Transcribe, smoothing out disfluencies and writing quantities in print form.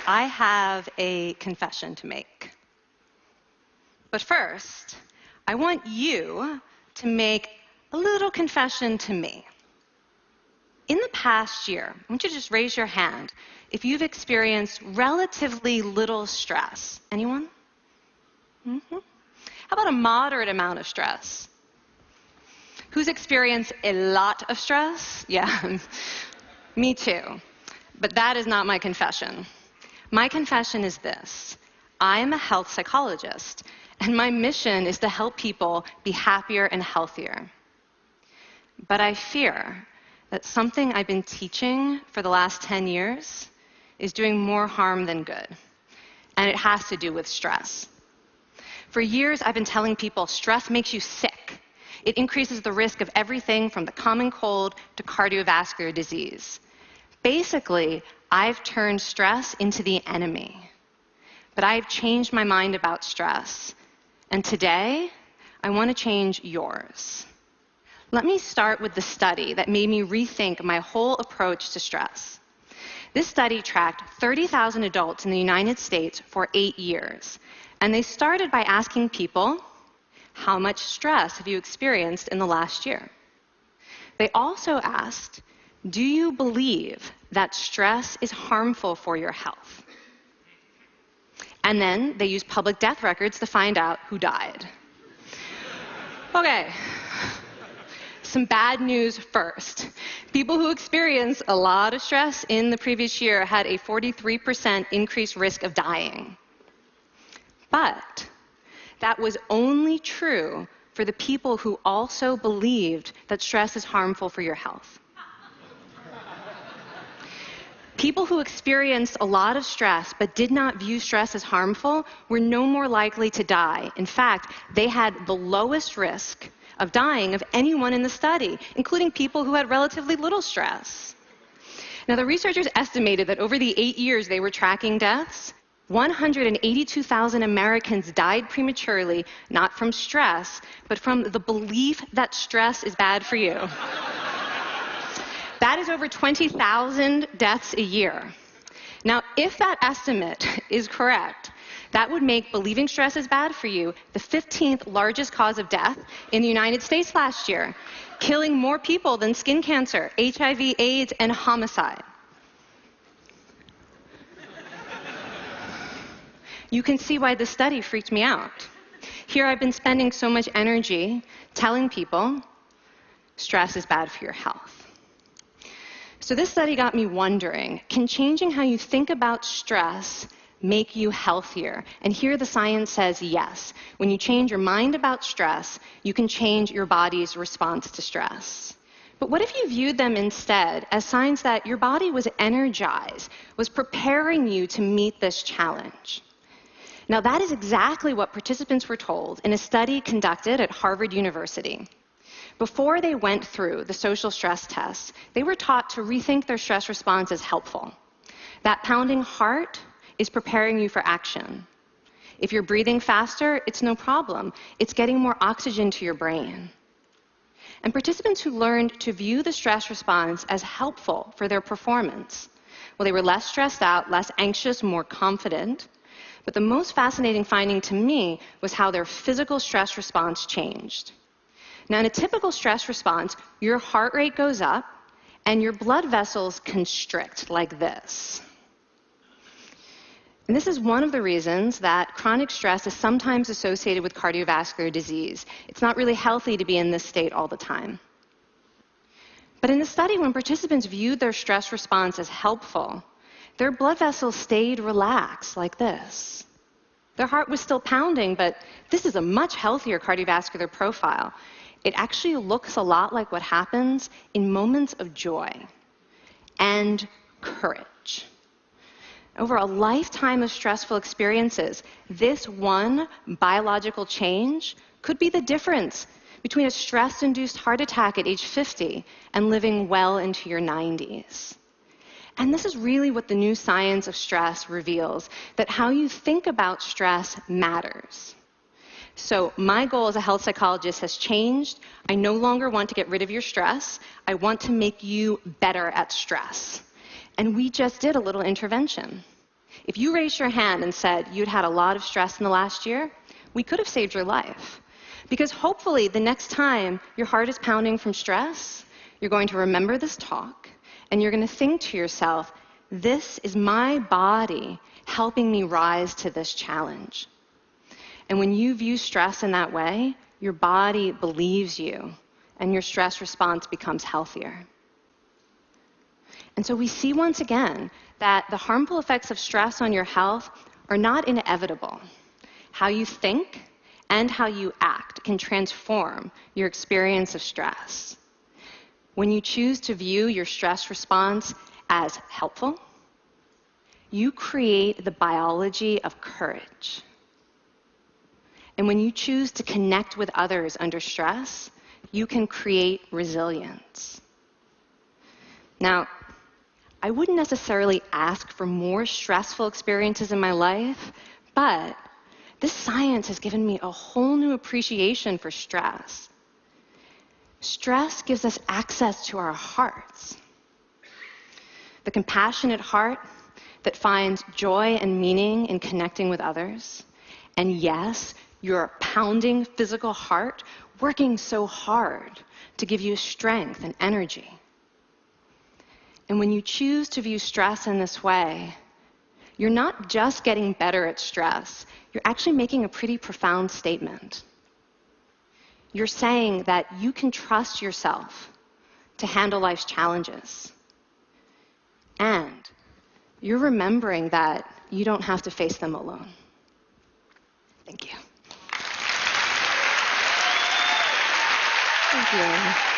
I have a confession to make. But first, I want you to make a little confession to me. In the past year, I want you to just raise your hand if you've experienced relatively little stress. Anyone? How about a moderate amount of stress? Who's experienced a lot of stress? Yeah, me too. But that is not my confession. My confession is this. I am a health psychologist, and my mission is to help people be happier and healthier. But I fear that something I've been teaching for the last 10 years is doing more harm than good, and it has to do with stress. For years, I've been telling people stress makes you sick. It increases the risk of everything from the common cold to cardiovascular disease. Basically, I've turned stress into the enemy. But I've changed my mind about stress. And today, I want to change yours. Let me start with the study that made me rethink my whole approach to stress. This study tracked 30,000 adults in the United States for 8 years. And they started by asking people, how much stress have you experienced in the last year? They also asked, do you believe that stress is harmful for your health? And then they used public death records to find out who died. Okay, some bad news first. People who experienced a lot of stress in the previous year had a 43% increased risk of dying. But that was only true for the people who also believed that stress is harmful for your health. People who experienced a lot of stress but did not view stress as harmful were no more likely to die. In fact, they had the lowest risk of dying of anyone in the study, including people who had relatively little stress. Now, the researchers estimated that over the 8 years they were tracking deaths, 182,000 Americans died prematurely, not from stress, but from the belief that stress is bad for you. That is over 20,000 deaths a year. Now, if that estimate is correct, that would make believing stress is bad for you the 15th largest cause of death in the United States last year, killing more people than skin cancer, HIV, AIDS, and homicide. You can see why this study freaked me out. Here I've been spending so much energy telling people stress is bad for your health. So this study got me wondering, can changing how you think about stress make you healthier? And here the science says yes. When you change your mind about stress, you can change your body's response to stress. But what if you viewed them instead as signs that your body was energized, was preparing you to meet this challenge? Now, that is exactly what participants were told in a study conducted at Harvard University. Before they went through the social stress tests, they were taught to rethink their stress response as helpful. That pounding heart is preparing you for action. If you're breathing faster, it's no problem. It's getting more oxygen to your brain. And participants who learned to view the stress response as helpful for their performance, well, they were less stressed out, less anxious, more confident. But the most fascinating finding to me was how their physical stress response changed. Now, in a typical stress response, your heart rate goes up and your blood vessels constrict like this. And this is one of the reasons that chronic stress is sometimes associated with cardiovascular disease. It's not really healthy to be in this state all the time. But in the study, when participants viewed their stress response as helpful, their blood vessels stayed relaxed like this. Their heart was still pounding, but this is a much healthier cardiovascular profile. It actually looks a lot like what happens in moments of joy and courage. Over a lifetime of stressful experiences, this one biological change could be the difference between a stress-induced heart attack at age 50 and living well into your 90s. And this is really what the new science of stress reveals, that how you think about stress matters. So my goal as a health psychologist has changed. I no longer want to get rid of your stress. I want to make you better at stress. And we just did a little intervention. If you raised your hand and said you'd had a lot of stress in the last year, we could have saved your life. Because hopefully the next time your heart is pounding from stress, you're going to remember this talk, and you're going to think to yourself, this is my body helping me rise to this challenge. And when you view stress in that way, your body believes you, and your stress response becomes healthier. And so we see once again that the harmful effects of stress on your health are not inevitable. How you think and how you act can transform your experience of stress. When you choose to view your stress response as helpful, you create the biology of courage. And when you choose to connect with others under stress, you can create resilience. Now, I wouldn't necessarily ask for more stressful experiences in my life, but this science has given me a whole new appreciation for stress. Stress gives us access to our hearts. The compassionate heart that finds joy and meaning in connecting with others. And yes, your pounding physical heart working so hard to give you strength and energy. And when you choose to view stress in this way, you're not just getting better at stress, you're actually making a pretty profound statement. You're saying that you can trust yourself to handle life's challenges. And you're remembering that you don't have to face them alone. Thank you. Thank you.